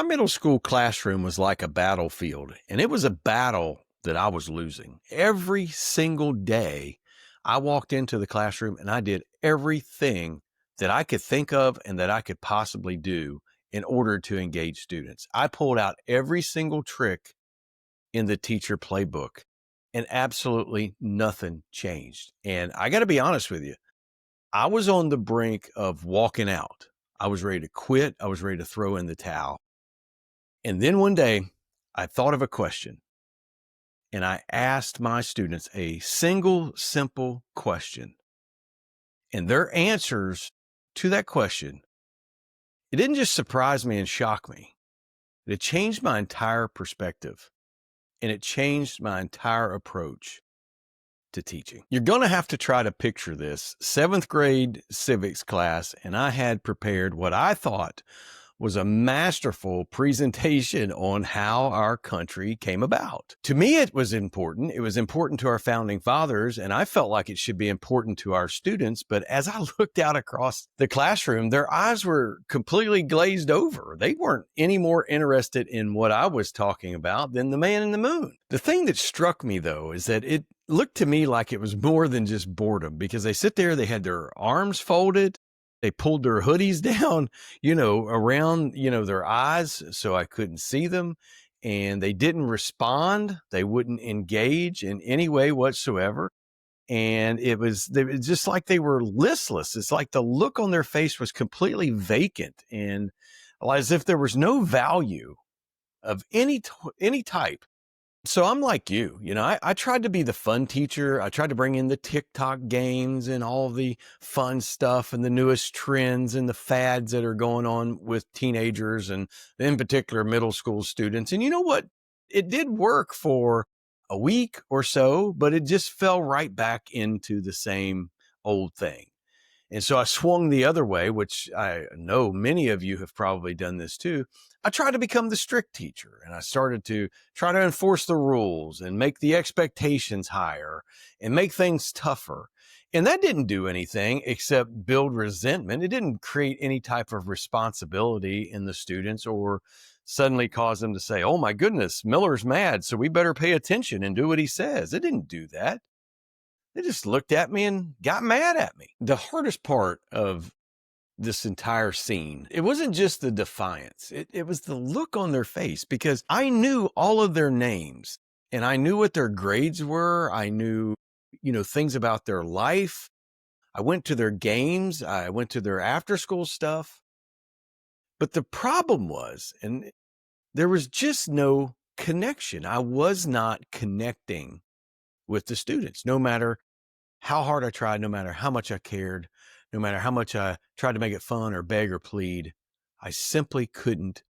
My middle school classroom was like a battlefield, and it was a battle that I was losing. Every single day, I walked into the classroom and I did everything that I could think of and that I could possibly do in order to engage students. I pulled out every single trick in the teacher playbook, and absolutely nothing changed. And I got to be honest with you, I was on the brink of walking out. I was ready to quit. I was ready to throw in the towel. And then one day I thought of a question, and I asked my students a single, simple question. And their answers to that question, it didn't just surprise me and shock me. It changed my entire perspective, and it changed my entire approach to teaching. You're going to have to try to picture this. 7th grade civics class, and I had prepared what I thought was a masterful presentation on how our country came about. To me, it was important. It was important to our founding fathers, and I felt like it should be important to our students. But as I looked out across the classroom, their eyes were completely glazed over. They weren't any more interested in what I was talking about than the man in the moon. The thing that struck me, though, is that it looked to me like it was more than just boredom, because they sit there, they had their arms folded, they pulled their hoodies down, around, their eyes so I couldn't see them. And they didn't respond. They wouldn't engage in any way whatsoever. And it was just like they were listless. It's like the look on their face was completely vacant, and as if there was no value of any type. So I'm like you, I tried to be the fun teacher. I tried to bring in the TikTok games and all the fun stuff and the newest trends and the fads that are going on with teenagers and in particular middle school students. And you know what? It did work for a week or so, but it just fell right back into the same old thing. And so I swung the other way, which I know many of you have probably done this too. I tried to become the strict teacher, and I started to try to enforce the rules and make the expectations higher and make things tougher. And that didn't do anything except build resentment. It didn't create any type of responsibility in the students or suddenly cause them to say, oh my goodness, Miller's mad, so we better pay attention and do what he says. It didn't do that. They just looked at me and got mad at me. The hardest part of this entire scene, it wasn't just the defiance. It was the look on their face, because I knew all of their names and I knew what their grades were. I knew, things about their life. I went to their games. I went to their after school stuff. But the problem was, and there was just no connection. I was not connecting with the students, no matter how hard I tried, no matter how much I cared, no matter how much I tried to make it fun or beg or plead. I simply couldn't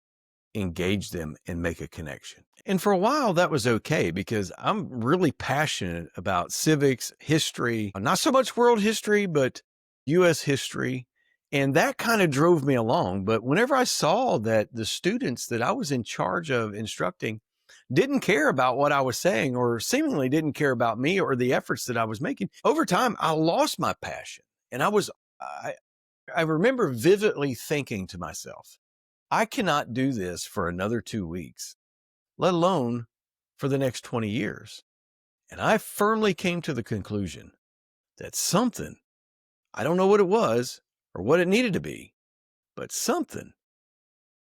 engage them and make a connection. And for a while, that was okay, because I'm really passionate about civics, history, not so much world history, but U.S. history. And that kind of drove me along. But whenever I saw that the students that I was in charge of instructing didn't care about what I was saying, or seemingly didn't care about me or the efforts that I was making, over time, I lost my passion. And I remember vividly thinking to myself, I cannot do this for another 2 weeks, let alone for the next 20 years. And I firmly came to the conclusion that something, I don't know what it was or what it needed to be, but something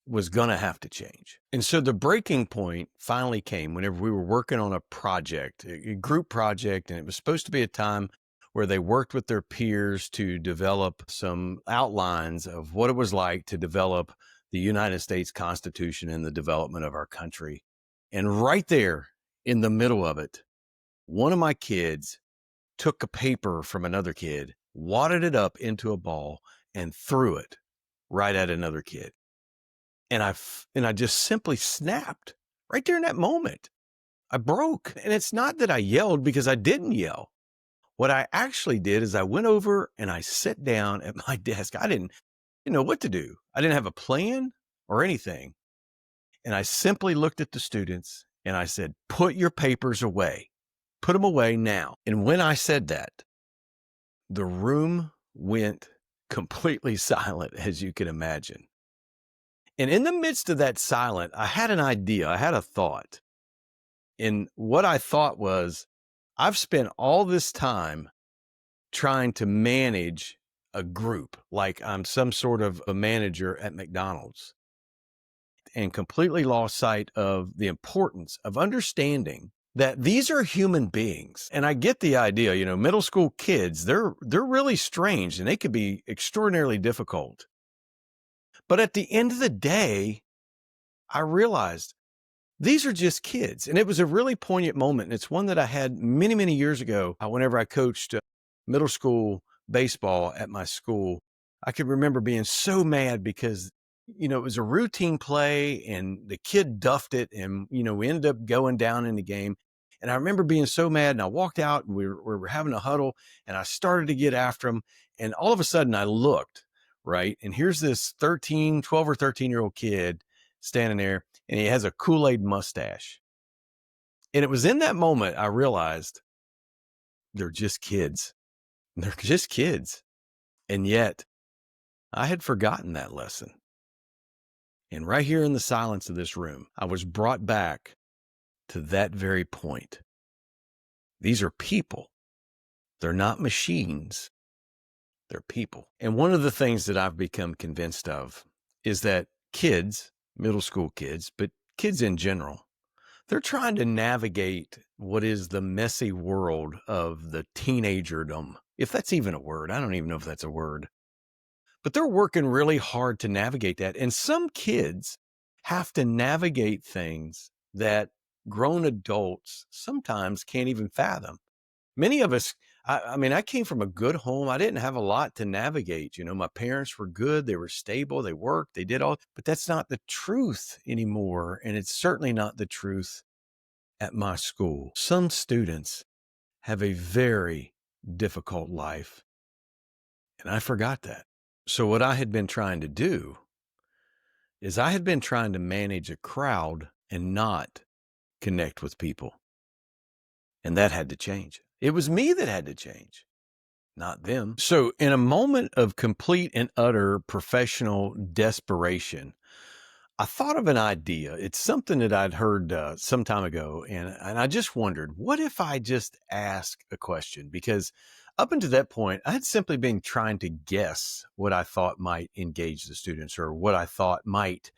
was going to have to change. And so the breaking point finally came whenever we were working on a project, a group project, and it was supposed to be a time where they worked with their peers to develop some outlines of what it was like to develop the United States Constitution and the development of our country. And right there in the middle of it, one of my kids took a paper from another kid, wadded it up into a ball, and threw it right at another kid. And I just simply snapped right there in that moment. I broke. And it's not that I yelled, because I didn't yell. What I actually did is I went over and I sat down at my desk. I didn't know what to do. I didn't have a plan or anything. And I simply looked at the students and I said, put your papers away. Put them away now. And when I said that, the room went completely silent, as you can imagine. And in the midst of that silence, I had an idea, I had a thought. And what I thought was, I've spent all this time trying to manage a group, like I'm some sort of a manager at McDonald's, and completely lost sight of the importance of understanding that these are human beings. And I get the idea, middle school kids, they're really strange and they could be extraordinarily difficult. But at the end of the day, I realized these are just kids. And it was a really poignant moment. And it's one that I had many, many years ago whenever I coached middle school baseball at my school. I could remember being so mad because, it was a routine play and the kid duffed it and, we ended up going down in the game. And I remember being so mad, and I walked out and we were having a huddle, and I started to get after him. And all of a sudden I looked, right? And here's this 12 or 13-year-old kid standing there, and he has a Kool-Aid mustache. And it was in that moment I realized they're just kids. They're just kids. And yet I had forgotten that lesson. And right here in the silence of this room, I was brought back to that very point. These are people. They're not machines. They're people. And one of the things that I've become convinced of is that kids, middle school kids, but kids in general, they're trying to navigate what is the messy world of the teenagerdom. If that's even a word, I don't even know if that's a word. But they're working really hard to navigate that. And some kids have to navigate things that grown adults sometimes can't even fathom. Many of us, I came from a good home. I didn't have a lot to navigate. My parents were good. They were stable. They worked. They did all. But that's not the truth anymore. And it's certainly not the truth at my school. Some students have a very difficult life. And I forgot that. So what I had been trying to do is I had been trying to manage a crowd and not connect with people. And that had to change. It was me that had to change, not them. So in a moment of complete and utter professional desperation, I thought of an idea. It's something that I'd heard some time ago. And I just wondered, what if I just ask a question? Because up until that point, I had simply been trying to guess what I thought might engage the students or what I thought might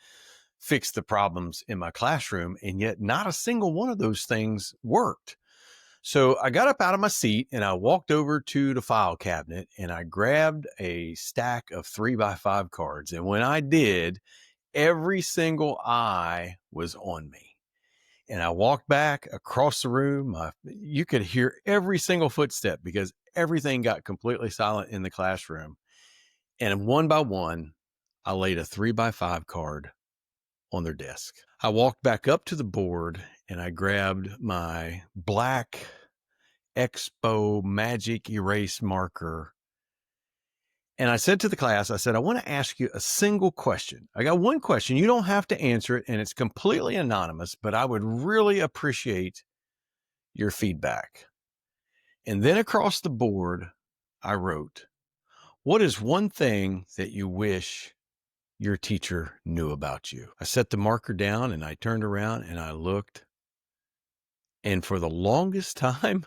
fix the problems in my classroom. And yet not a single one of those things worked. So I got up out of my seat and I walked over to the file cabinet and I grabbed a stack of 3x5 cards. And when I did, every single eye was on me. And I walked back across the room. You could hear every single footstep because everything got completely silent in the classroom. And one by one, I laid a 3x5 card on their desk. I walked back up to the board and I grabbed my black Expo Magic Erase marker. And I said to the class, I said, I want to ask you a single question. I got one question. You don't have to answer it, and it's completely anonymous, but I would really appreciate your feedback. And then across the board, I wrote, what is one thing that you wish your teacher knew about you? I set the marker down and I turned around and I looked. And for the longest time,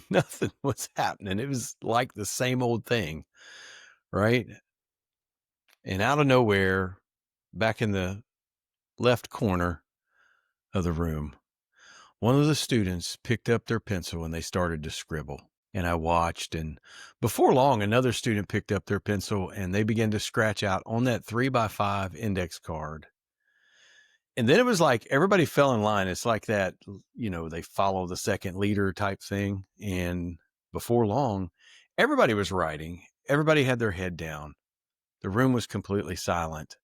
nothing was happening. It was like the same old thing. Right? And out of nowhere, back in the left corner of the room, one of the students picked up their pencil and they started to scribble. And I watched, and before long, another student picked up their pencil and they began to scratch out on that 3x5 index card. And then it was like everybody fell in line. It's like that, they follow the second leader type thing. And before long, everybody was writing. Everybody had their head down. The room was completely silent,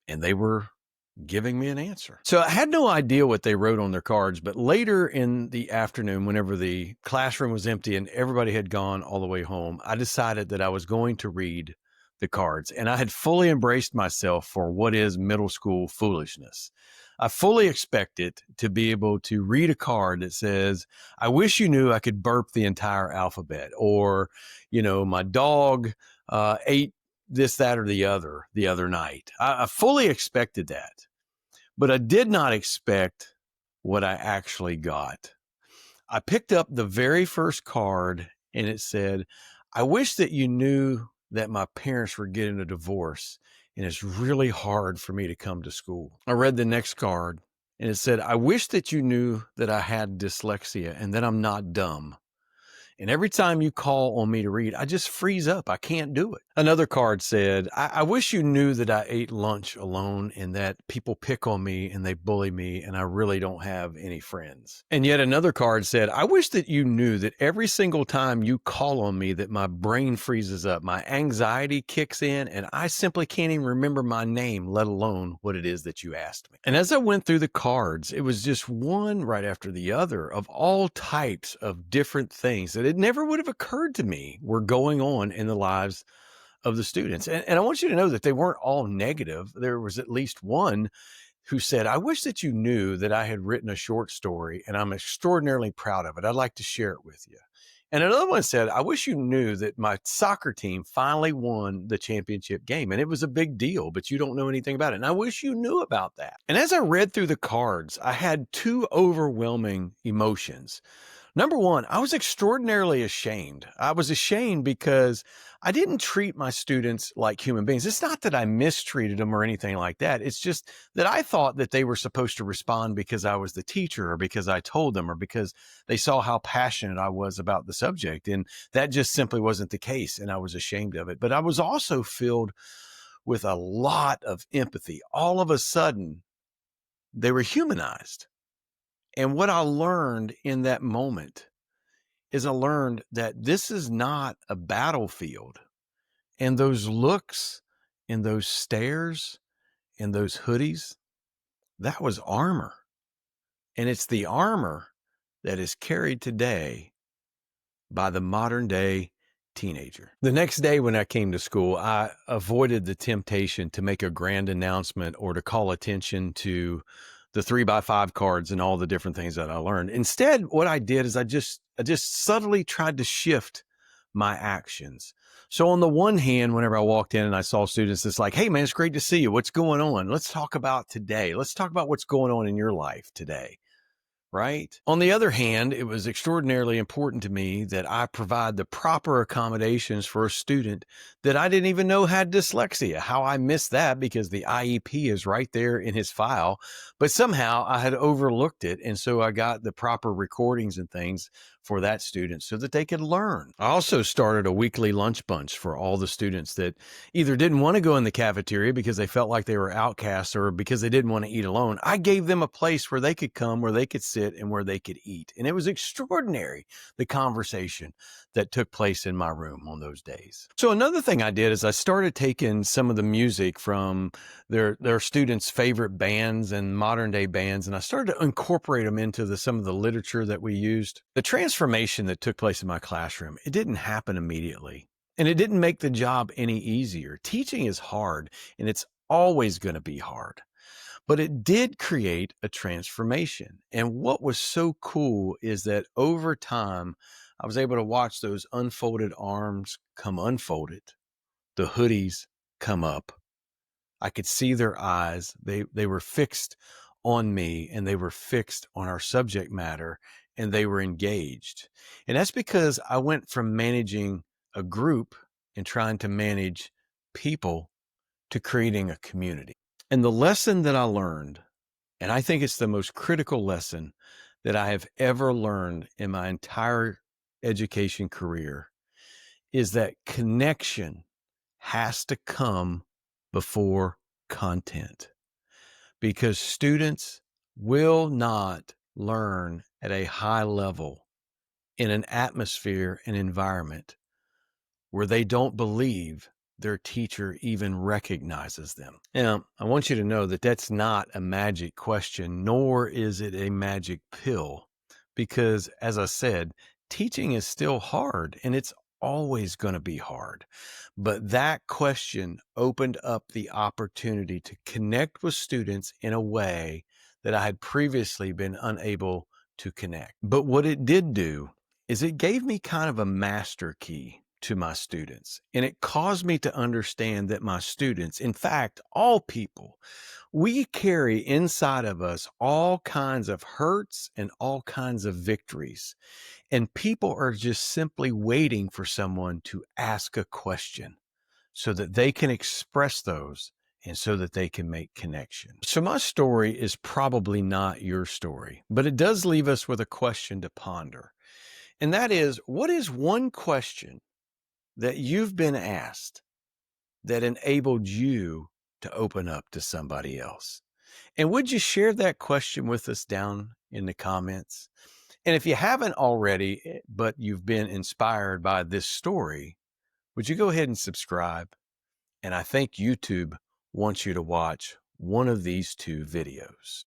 and they were giving me an answer. So I had no idea what they wrote on their cards, but later in the afternoon, whenever the classroom was empty and everybody had gone all the way home, I decided that I was going to read the cards, and I had fully embraced myself for what is middle school foolishness. I fully expected to be able to read a card that says, I wish you knew I could burp the entire alphabet, or, my dog ate this, that, or the other night. I fully expected that, but I did not expect what I actually got. I picked up the very first card and it said, I wish that you knew that my parents were getting a divorce and it's really hard for me to come to school. I read the next card and it said, I wish that you knew that I had dyslexia and that I'm not dumb. And every time you call on me to read, I just freeze up. I can't do it. Another card said, I wish you knew that I ate lunch alone and that people pick on me and they bully me and I really don't have any friends. And yet another card said, I wish that you knew that every single time you call on me that my brain freezes up, my anxiety kicks in and I simply can't even remember my name, let alone what it is that you asked me. And as I went through the cards, it was just one right after the other of all types of different things that it never would have occurred to me were going on in the lives of the students. And I want you to know that they weren't all negative. There was at least one who said, I wish that you knew that I had written a short story and I'm extraordinarily proud of it. I'd like to share it with you. And another one said, I wish you knew that my soccer team finally won the championship game and it was a big deal, but you don't know anything about it. And I wish you knew about that. And as I read through the cards, I had two overwhelming emotions. Number one, I was extraordinarily ashamed. I was ashamed because I didn't treat my students like human beings. It's not that I mistreated them or anything like that. It's just that I thought that they were supposed to respond because I was the teacher or because I told them or because they saw how passionate I was about the subject. And that just simply wasn't the case. And I was ashamed of it. But I was also filled with a lot of empathy. All of a sudden, they were humanized. And what I learned in that moment is I learned that this is not a battlefield. And those looks and those stares and those hoodies, that was armor. And it's the armor that is carried today by the modern day teenager. The next day when I came to school, I avoided the temptation to make a grand announcement or to call attention to the 3x5 cards and all the different things that I learned. Instead, what I did is I just subtly tried to shift my actions. So on the one hand, whenever I walked in and I saw students, it's like, hey man, it's great to see you. What's going on? Let's talk about today. Let's talk about what's going on in your life today. Right? On the other hand, it was extraordinarily important to me that I provide the proper accommodations for a student that I didn't even know had dyslexia. How I missed that because the IEP is right there in his file, but somehow I had overlooked it. And so I got the proper recordings and things for that student so that they could learn. I also started a weekly lunch bunch for all the students that either didn't want to go in the cafeteria because they felt like they were outcasts or because they didn't want to eat alone. I gave them a place where they could come, where they could sit and where they could eat. And it was extraordinary, the conversation that took place in my room on those days. So another thing I did is I started taking some of the music from their students' favorite bands and modern day bands, and I started to incorporate them into some of the literature that we used. The transformation that took place in my classroom, it didn't happen immediately. And it didn't make the job any easier. Teaching is hard, and it's always going to be hard. But it did create a transformation. And what was so cool is that over time, I was able to watch those unfolded arms come unfolded, the hoodies come up. I could see their eyes. They were fixed on me and they were fixed on our subject matter and they were engaged. And that's because I went from managing a group and trying to manage people to creating a community. And the lesson that I learned, and I think it's the most critical lesson that I have ever learned in my entire education career, is that connection has to come before content, because students will not learn at a high level in an atmosphere and environment where they don't believe their teacher even recognizes them. Now, I want you to know that that's not a magic question, nor is it a magic pill, because as I said, teaching is still hard and it's always going to be hard. But that question opened up the opportunity to connect with students in a way that I had previously been unable to connect. But what it did do is it gave me kind of a master key. to my students. And it caused me to understand that my students, in fact, all people, we carry inside of us all kinds of hurts and all kinds of victories. And people are just simply waiting for someone to ask a question so that they can express those and so that they can make connection. So my story is probably not your story, but it does leave us with a question to ponder. And that is, what is one question that you've been asked that enabled you to open up to somebody else? And would you share that question with us down in the comments? And if you haven't already, but you've been inspired by this story, would you go ahead and subscribe? And I think YouTube wants you to watch one of these two videos.